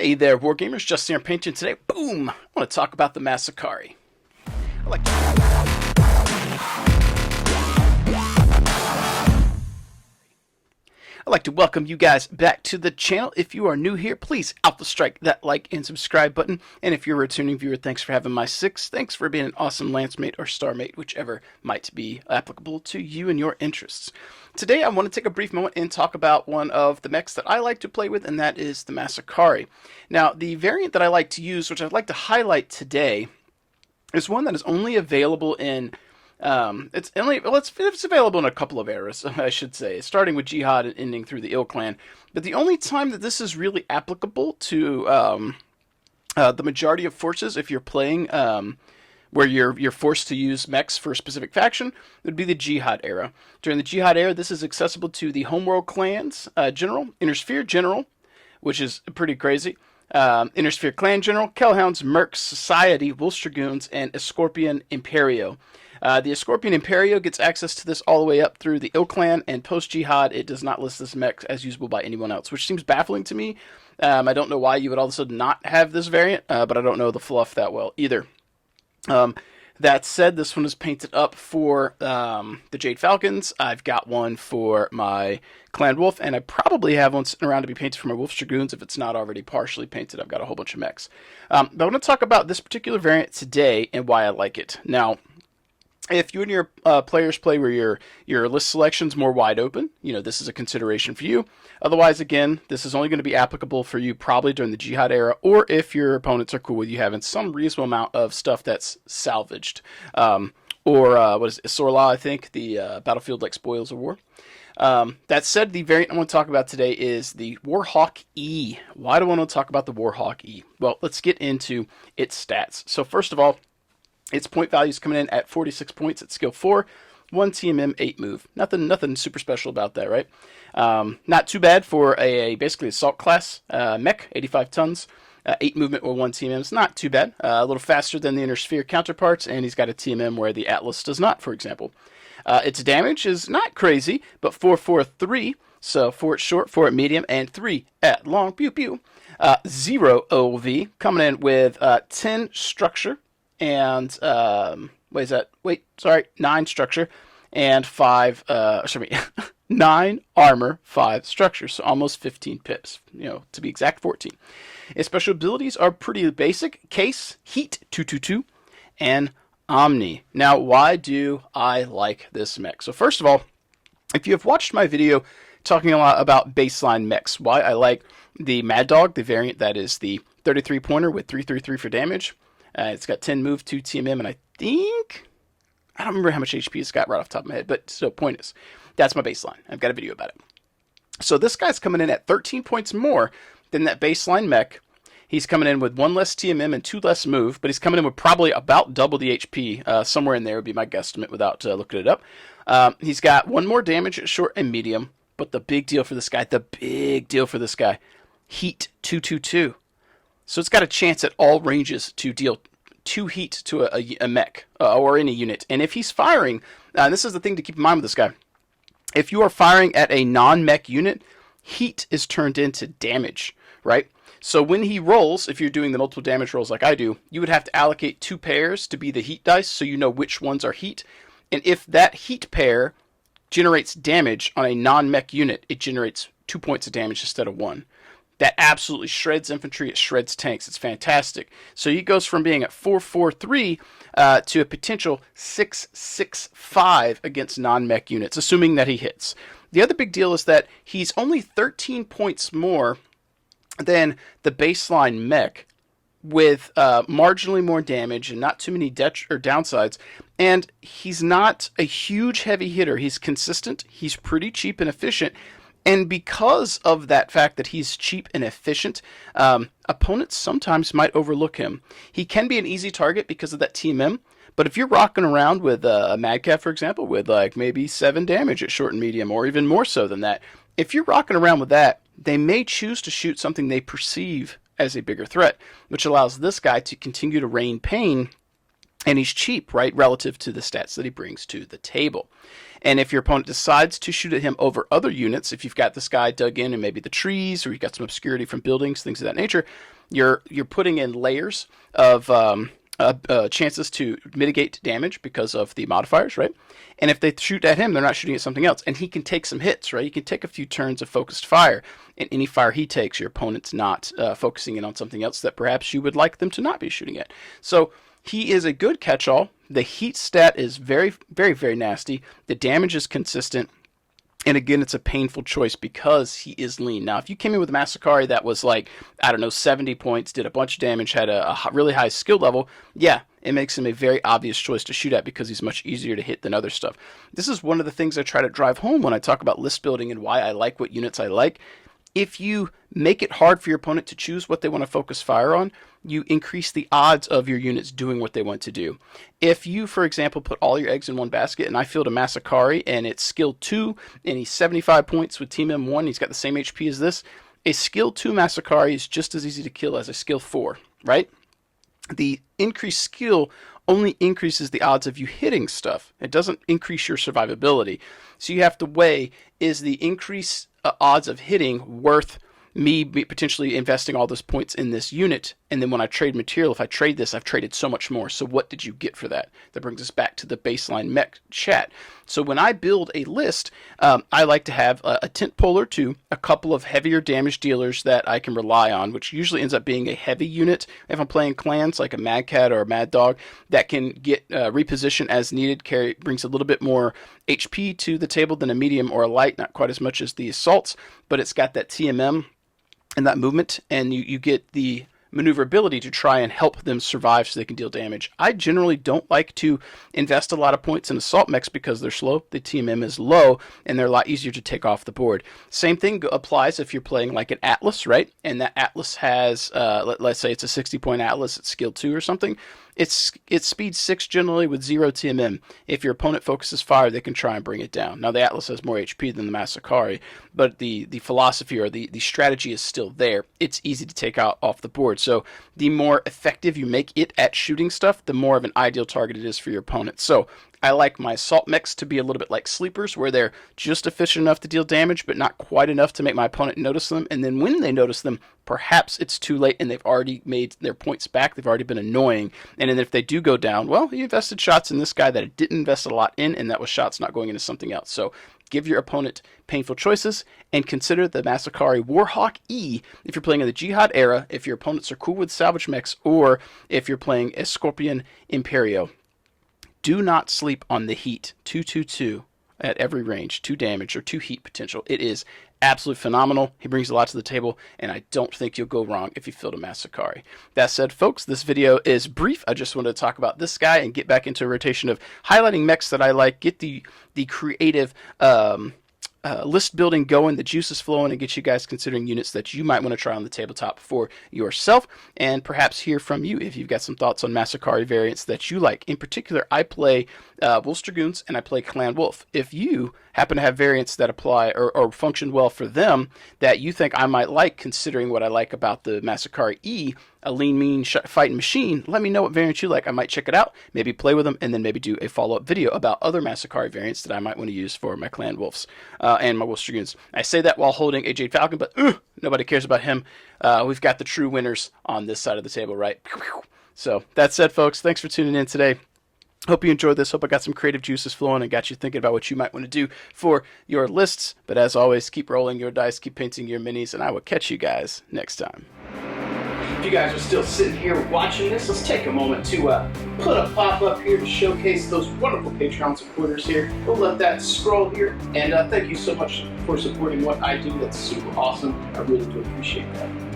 Hey there, Wargamers. Justin here painting today. Boom! I want to talk about the Masakari. I like I'd like to welcome you guys back to the channel. If you are new here, please alpha strike that like and subscribe button. And if you're a returning viewer, thanks for having my six. Thanks for being an awesome lance mate or star mate, whichever might be applicable to you and your interests. Today I want to take a brief moment and talk about one of the mechs that I like to play with, and that is the Masakari. Now, the variant that I like to use, which I'd like to highlight today, is one that is only available in it's available in a couple of eras, I should say, starting with Jihad and ending through the Ill Clan. But the only time that this is really applicable to the majority of forces, if you're playing where you're forced to use mechs for a specific faction, would be the Jihad era. During the Jihad era, this is accessible to the Homeworld Clans General, Inner Sphere General, which is pretty crazy. Inner Sphere Clan General, Kellhounds, Mercs, Society, Wolf's Dragoons, and Escorpion Imperio. The Escorpion Imperio gets access to this all the way up through the Ill Clan, and post-Jihad, it does not list this mech as usable by anyone else, which seems baffling to me. I don't know why you would all of a sudden not have this variant, but I don't know the fluff that well either. That said, this one is painted up for the Jade Falcons. I've got one for my Clan Wolf, and I probably have one sitting around to be painted for my Wolf's Dragoons if it's not already partially painted. I've got a whole bunch of mechs. But I want to talk about this particular variant today and why I like it. Now, if you and your players play where your list selection's more wide open, this is a consideration for you. Otherwise, again, this is only going to be applicable for you probably during the Jihad era, or if your opponents are cool with you having some reasonable amount of stuff that's salvaged. What is it, Sorla, I think, the Battlefield like Spoils of War. That said, the variant I want to talk about today is the Warhawk E. Why do I want to talk about the Warhawk E? Well, let's get into its stats. So first of all, its point value is coming in at 46 points at skill 4, 1 TMM, 8 move. Nothing super special about that, right? Not too bad for basically assault class mech, 85 tons, 8 movement or 1 TMM. It's not too bad. A little faster than the Inner Sphere counterparts, and he's got a TMM where the Atlas does not, for example. Its damage is not crazy, but 4, 4, 3. So 4 at short, 4 at medium, and 3 at long. Pew pew. 0 OV coming in with 10 structure. And 9 structure and 5 9 armor, 5 structure, so almost 15 pips, to be exact 14. Its special abilities are pretty basic: Case, Heat, 222, and Omni. Now, why do I like this mech? So first of all, if you have watched my video talking a lot about baseline mechs, why I like the Mad Dog, the variant that is the 33 pointer with 333 for damage. It's got 10 move, 2 TMM, and I don't remember how much HP it's got right off the top of my head, but so point is, that's my baseline. I've got a video about it. So this guy's coming in at 13 points more than that baseline mech. He's coming in with 1 less TMM and 2 less move, but he's coming in with probably about double the HP. Somewhere in there would be my guesstimate without looking it up. He's got 1 more damage at short and medium, but the big deal for this guy, Heat 222. So it's got a chance at all ranges to deal 2 heat to a mech or any unit. And if he's firing, and this is the thing to keep in mind with this guy, if you are firing at a non-mech unit, heat is turned into damage, right? So when he rolls, if you're doing the multiple damage rolls like I do, you would have to allocate 2 pairs to be the heat dice so you know which ones are heat. And if that heat pair generates damage on a non-mech unit, it generates 2 points of damage instead of 1. That absolutely shreds infantry, it shreds tanks, it's fantastic. So he goes from being at 4-4-3 to a potential 6-6-5 against non-mech units, assuming that he hits. The other big deal is that he's only 13 points more than the baseline mech, with marginally more damage and not too many downsides. And he's not a huge heavy hitter. He's consistent, he's pretty cheap and efficient. And because of that fact that he's cheap and efficient, opponents sometimes might overlook him. He can be an easy target because of that TMM, but if you're rocking around with a Madcap, for example, with like maybe 7 damage at short and medium, or even more so than that, if you're rocking around with that, they may choose to shoot something they perceive as a bigger threat, which allows this guy to continue to rain pain And he's cheap, right, relative to the stats that he brings to the table. And if your opponent decides to shoot at him over other units, if you've got this guy dug in maybe the trees, or you've got some obscurity from buildings, things of that nature, you're putting in layers of chances to mitigate damage because of the modifiers, right? And if they shoot at him, they're not shooting at something else. And he can take some hits, right? He can take a few turns of focused fire. And any fire he takes, your opponent's not focusing in on something else that perhaps you would like them to not be shooting at. So he is a good catch-all. The heat stat is very, very, very nasty. The damage is consistent. And again, it's a painful choice because he is lean. Now, if you came in with a Masakari that was like, I don't know, 70 points, did a bunch of damage, had a really high skill level, yeah, it makes him a very obvious choice to shoot at because he's much easier to hit than other stuff. This is one of the things I try to drive home when I talk about list building and why I like what units I like. If you make it hard for your opponent to choose what they want to focus fire on, you increase the odds of your units doing what they want to do. If you, for example, put all your eggs in one basket and I field a Masakari and it's skill 2 and he's 75 points with Team M1, he's got the same HP as this, a skill 2 Masakari is just as easy to kill as a skill 4, right? The increased skill only increases the odds of you hitting stuff. It doesn't increase your survivability. So you have to weigh, is the increased odds of hitting worth me potentially investing all those points in this unit? And then when I trade material, if I trade this, I've traded so much more. So what did you get for that? That brings us back to the baseline mech chat. So when I build a list, I like to have a tent pole or two, a couple of heavier damage dealers that I can rely on, which usually ends up being a heavy unit. If I'm playing clans like a Mad Cat or a Mad Dog, that can get repositioned as needed, brings a little bit more HP to the table than a medium or a light, not quite as much as the assaults, but it's got that TMM and that movement, and you get the maneuverability to try and help them survive so they can deal damage. I generally don't like to invest a lot of points in assault mechs because they're slow, the TMM is low, and they're a lot easier to take off the board. Same thing applies if you're playing like an Atlas, right? And that Atlas has, let's say it's a 60-point Atlas, it's skill 2 or something. It's speed 6 generally with 0 TMM. If your opponent focuses fire, they can try and bring it down. Now the Atlas has more HP than the Masakari, but the philosophy or the strategy is still there. It's easy to take out off the board. So the more effective you make it at shooting stuff, the more of an ideal target it is for your opponent. So I like my assault mechs to be a little bit like sleepers, where they're just efficient enough to deal damage, but not quite enough to make my opponent notice them. And then when they notice them, perhaps it's too late and they've already made their points back. They've already been annoying. And then if they do go down, well, you invested shots in this guy that it didn't invest a lot in, and that was shots not going into something else. So give your opponent painful choices and consider the Masakari Warhawk E if you're playing in the Jihad era, if your opponents are cool with salvage mechs, or if you're playing a Scorpion Imperio. Do not sleep on the heat. 2/2/2 at every range, 2 damage or 2 heat potential. It is absolutely phenomenal. He brings a lot to the table, and I don't think you'll go wrong if you field a Masakari. That said, folks, this video is brief. I just wanted to talk about this guy and get back into a rotation of highlighting mechs that I like, get the creative list building going, the juices flowing, and get you guys considering units that you might want to try on the tabletop for yourself, and perhaps hear from you if you've got some thoughts on Masakari variants that you like. In particular, I play Wolf's Dragoons and I play Clan Wolf. If you happen to have variants that apply or function well for them that you think I might like, considering what I like about the Masakari E, a lean, mean fighting machine, let me know what variants you like. I might check it out, maybe play with them, and then maybe do a follow-up video about other Masakari variants that I might want to use for my Clan Wolves and my Wolf's Dragoons. I say that while holding a Jade Falcon, but nobody cares about him. We've got the true winners on this side of the table, right? So that said, folks, thanks for tuning in today. Hope you enjoyed this. Hope I got some creative juices flowing and got you thinking about what you might want to do for your lists. But as always, keep rolling your dice, keep painting your minis, and I will catch you guys next time. If you guys are still sitting here watching this, let's take a moment to put a pop-up here to showcase those wonderful Patreon supporters here. We'll let that scroll here, and thank you so much for supporting what I do. That's super awesome. I really do appreciate that.